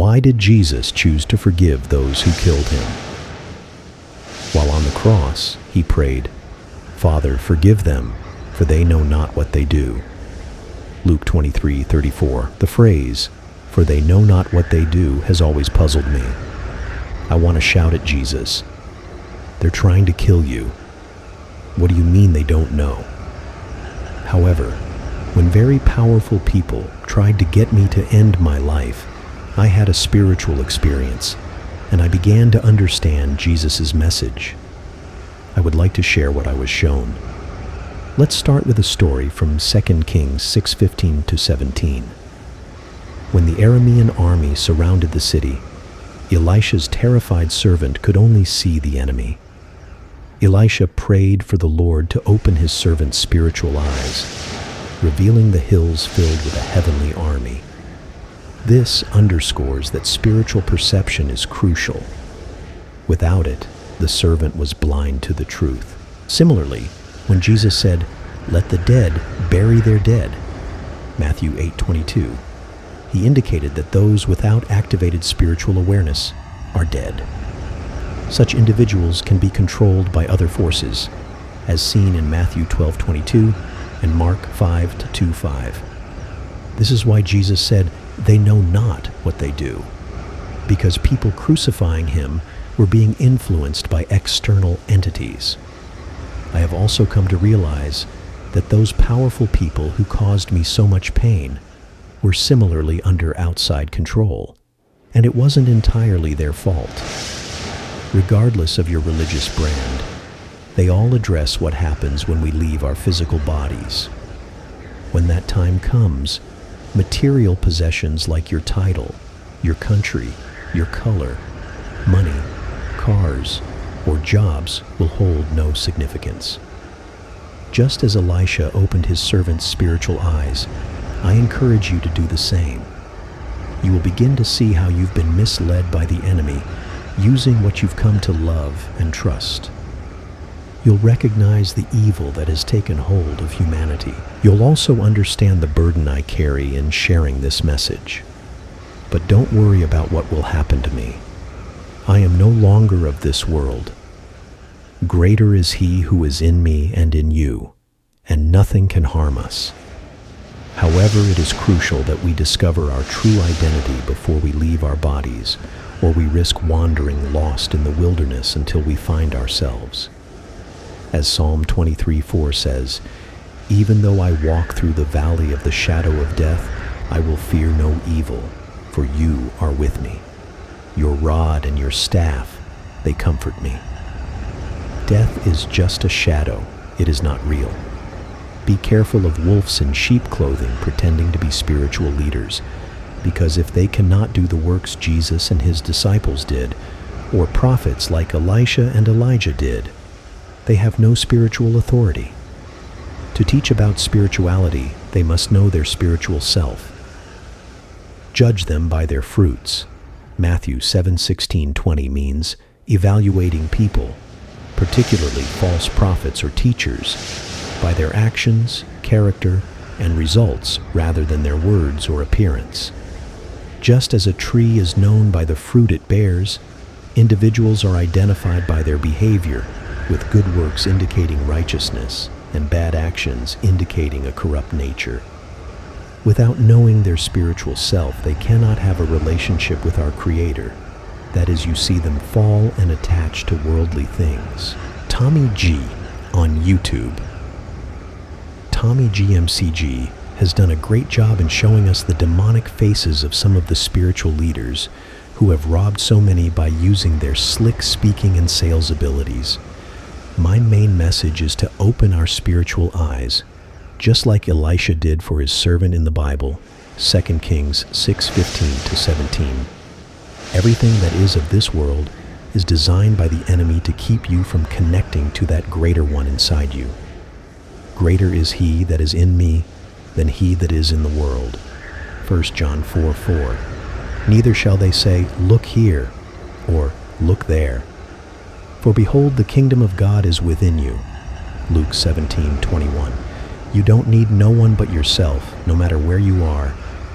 Why did Jesus choose to forgive those who killed him? While on the cross, he prayed, "Father, forgive them, for they know not what they do." Luke 23:34. The phrase, "for they know not what they do," has always puzzled me. I want to shout at Jesus, "They're trying to kill you. What do you mean they don't know?" However, when very powerful people tried to get me to end my life, I had a spiritual experience, and I began to understand Jesus' message. I would like to share what I was shown. Let's start with a story from 2 Kings 6:15 to 17. When the Aramean army surrounded the city, Elisha's terrified servant could only see the enemy. Elisha prayed for the Lord to open his servant's spiritual eyes, revealing the hills filled with a heavenly army. This underscores that spiritual perception is crucial. Without it, the servant was blind to the truth. Similarly, when Jesus said, "Let the dead bury their dead," Matthew 8:22, he indicated that those without activated spiritual awareness are dead. Such individuals can be controlled by other forces, as seen in Matthew 12:22 and Mark 5:25. This is why Jesus said, "They know not what they do," because people crucifying him were being influenced by external entities. I have also come to realize that those powerful people who caused me so much pain were similarly under outside control, and it wasn't entirely their fault. Regardless of your religious brand, they all address what happens when we leave our physical bodies. When that time comes, material possessions like your title, your country, your color, money, cars, or jobs will hold no significance. Just as Elisha opened his servant's spiritual eyes, I encourage you to do the same. You will begin to see how you've been misled by the enemy, using what you've come to love and trust. You'll recognize the evil that has taken hold of humanity. You'll also understand the burden I carry in sharing this message. But don't worry about what will happen to me. I am no longer of this world. Greater is he who is in me and in you, and nothing can harm us. However, it is crucial that we discover our true identity before we leave our bodies, or we risk wandering lost in the wilderness until we find ourselves. As Psalm 23:4 says, "Even though I walk through the valley of the shadow of death, I will fear no evil, for you are with me. Your rod and your staff, they comfort me." Death is just a shadow. It is not real. Be careful of wolves in sheep clothing pretending to be spiritual leaders, because if they cannot do the works Jesus and his disciples did, or prophets like Elisha and Elijah did, they have no spiritual authority. To teach about spirituality, they must know their spiritual self. Judge them by their fruits. Matthew 7:16-20 means evaluating people, particularly false prophets or teachers, by their actions, character, and results rather than their words or appearance. Just as a tree is known by the fruit it bears, individuals are identified by their behavior, with good works indicating righteousness and bad actions indicating a corrupt nature. Without knowing their spiritual self, they cannot have a relationship with our Creator. That is, you see them fall and attach to worldly things. Tommy G on YouTube. Tommy GMCG has done a great job in showing us the demonic faces of some of the spiritual leaders who have robbed so many by using their slick speaking and sales abilities. My main message is to open our spiritual eyes, just like Elisha did for his servant in the Bible, 2 Kings 6:15-17. Everything that is of this world is designed by the enemy to keep you from connecting to that greater one inside you. Greater is he that is in me than he that is in the world. 1 John 4:4. Neither shall they say, "Look here," or "Look there." For behold, the kingdom of God is within you. Luke 17:21. You don't need no one but yourself, no matter where you are.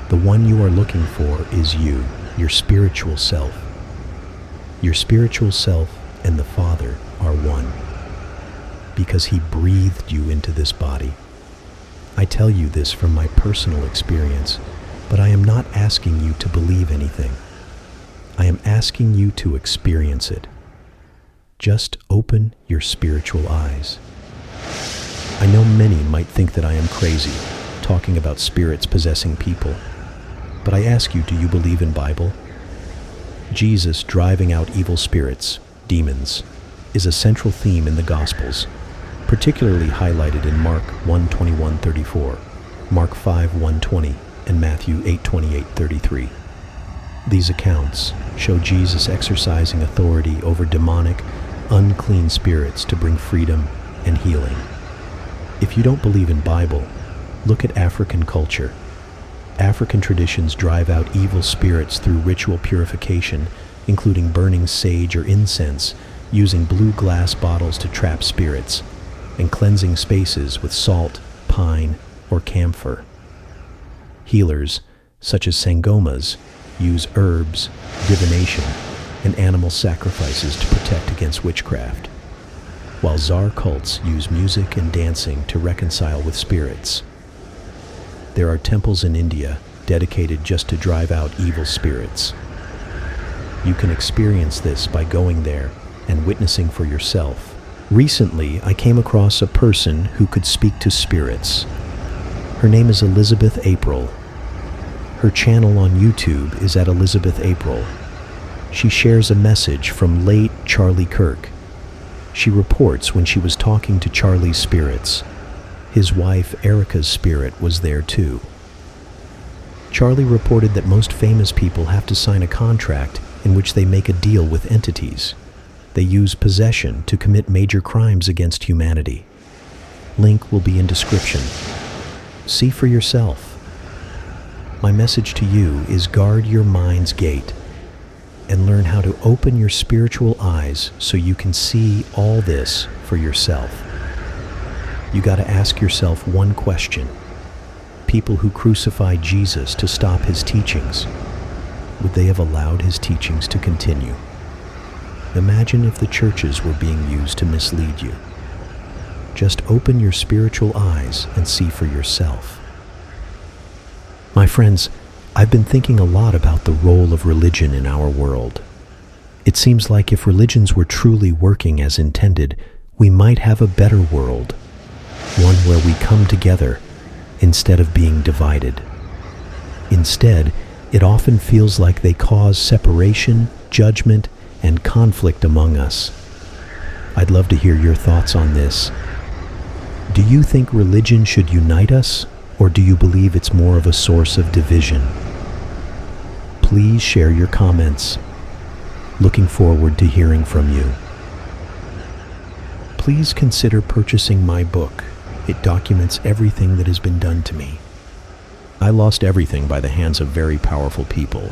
The one you are looking for is you. your spiritual self. Your spiritual self and the Father are one, because He breathed you into this body. I tell you this from my personal experience, but I am not asking you to believe anything. I am asking you to experience it. Just open your spiritual eyes. I know many might think that I am crazy, talking about spirits possessing people. But I ask you, do you believe in Bible? Jesus driving out evil spirits, demons, is a central theme in the Gospels, particularly highlighted in Mark 1:21-34, Mark 5:1-20, and Matthew 8:28-33. These accounts show Jesus exercising authority over demonic, unclean spirits to bring freedom and healing. If you don't believe in Bible, look at African culture. African traditions drive out evil spirits through ritual purification, including burning sage or incense, using blue glass bottles to trap spirits, and cleansing spaces with salt, pine, or camphor. Healers, such as sangomas, use herbs, divination, and animal sacrifices to protect against witchcraft, while Tsar cults use music and dancing to reconcile with spirits. There are temples in India dedicated just to drive out evil spirits. You can experience this by going there and witnessing for yourself. Recently, I came across a person who could speak to spirits. Her name is Elizabeth April. Her channel on YouTube is at Elizabeth April. She shares a message from late Charlie Kirk. She reports when she was talking to Charlie's spirits, his wife Erica's spirit was there too. Charlie reported that most famous people have to sign a contract in which they make a deal with entities. They use possession to commit major crimes against humanity. Link will be in description. See for yourself. My message to you is guard your mind's gate and learn how to open your spiritual eyes so you can see all this for yourself. You got to ask yourself one question. People who crucified Jesus to stop his teachings, would they have allowed his teachings to continue? Imagine if the churches were being used to mislead you. Just open your spiritual eyes and see for yourself. My friends, I've been thinking a lot about the role of religion in our world. It seems like if religions were truly working as intended, we might have a better world, one where we come together instead of being divided. Instead, it often feels like they cause separation, judgment, and conflict among us. I'd love to hear your thoughts on this. Do you think religion should unite us, or do you believe it's more of a source of division? Please share your comments. Looking forward to hearing from you. Please consider purchasing my book. It documents everything that has been done to me. I lost everything by the hands of very powerful people,